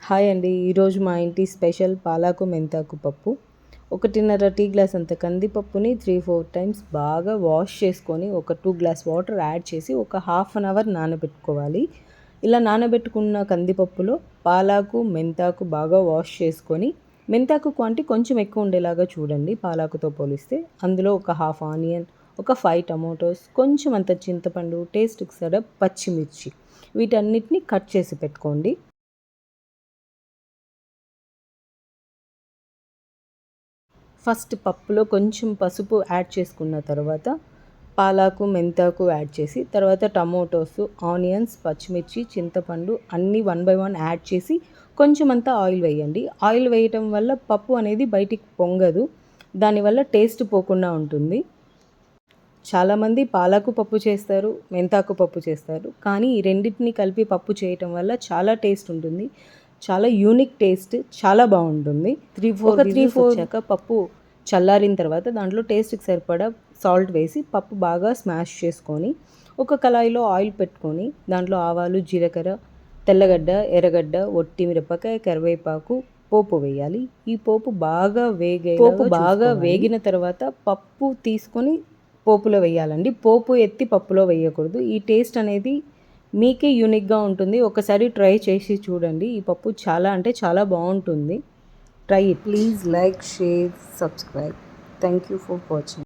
Hi అండి. ఈరోజు మా ఇంటి స్పెషల్ పాలాకు మెంతాకు పప్పు. 1.5 టీ గ్లాస్ అంత కందిపప్పుని 3-4 టైమ్స్ బాగా వాష్ చేసుకొని ఒక 2 గ్లాస్ వాటర్ యాడ్ చేసి ఒక హాఫ్ అన్ అవర్ నానబెట్టుకోవాలి. ఇలా నానబెట్టుకున్న కందిపప్పులో పాలాకు మెంతాకు బాగా వాష్ చేసుకొని, మెంతాకు క్వాంటిటీ కొంచెం ఎక్కువ ఉండేలాగా చూడండి పాలాకుతో పోలిస్తే. అందులో ఒక హాఫ్ ఆనియన్, ఒక 5 టమాటోస్, కొంచెం అంత చింతపండు, టేస్ట్కి సరిపడా పచ్చిమిర్చి, వీటన్నిటిని కట్ చేసి పెట్టుకోండి. ఫస్ట్ పప్పులో కొంచెం పసుపు యాడ్ చేసుకున్న తర్వాత పాలాకు మెంతాకు యాడ్ చేసి, తర్వాత టమోటోస్, ఆనియన్స్, పచ్చిమిర్చి, చింతపండు అన్నీ 1 బై 1 యాడ్ చేసి కొంచెం అంతా ఆయిల్ వేయండి. ఆయిల్ వేయటం వల్ల పప్పు అనేది బయటికి పొంగదు, దానివల్ల టేస్ట్ పోకుండా ఉంటుంది. చాలామంది పాలాకు పప్పు చేస్తారు, మెంతాకు పప్పు చేస్తారు, కానీ ఈ రెండింటిని కలిపి పప్పు చేయటం వల్ల చాలా టేస్ట్ ఉంటుంది. చాలా యూనిక్ టేస్ట్, చాలా బాగుంటుంది. 3-4 వచ్చాక పప్పు చల్లారిన తర్వాత దాంట్లో టేస్ట్కి సరిపడా సాల్ట్ వేసి పప్పు బాగా స్మాష్ చేసుకొని ఒక కళాయిలో ఆయిల్ పెట్టుకొని దాంట్లో ఆవాలు, జీలకర్ర, తెల్లగడ్డ, ఎర్రగడ్డ, ఒట్టి మిరపకాయ, కరివేపాకు పోపు వేయాలి. ఈ పోపు బాగా వేగిన తర్వాత పప్పు తీసుకొని పోపులో వేయాలండి. పోపు ఎత్తి పప్పులో వేయకూడదు. ఈ టేస్ట్ అనేది మీకే యూనిక్గా ఉంటుంది. ఒకసారి ట్రై చేసి చూడండి. ఈ పప్పు చాలా అంటే చాలా బాగుంటుంది. Try it. Please like, share, subscribe. Thank you for watching.